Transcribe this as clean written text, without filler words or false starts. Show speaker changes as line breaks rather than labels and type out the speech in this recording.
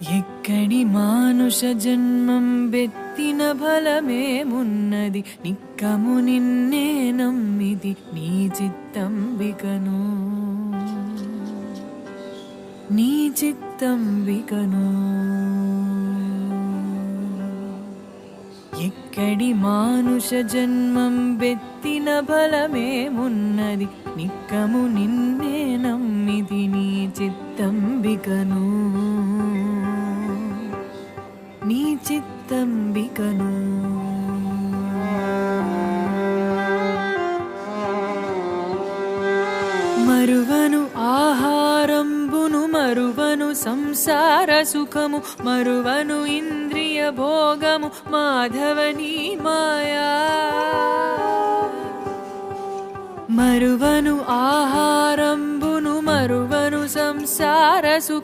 ఎక్కడి మానుష జన్మం బెత్తిన ఫలమేమున్నది నిక్కము నిన్నే నమ్మిది నీ చిత్తంబికను నీ చిత్తంబికను ఎక్కడి మానుష జన్మం బెత్తిన ఫలమేమున్నది నిక్కము నిన్నే నమ్మిది నీ చిత్తంబికను నీ చిత్తంబికను మరువను ఆహారంబును మరువను సంసార సుఖము మరువను ఇంద్రియ భోగము మాధవని మాయా మరువను ఆహారంబును మరువను సంసార సుఖము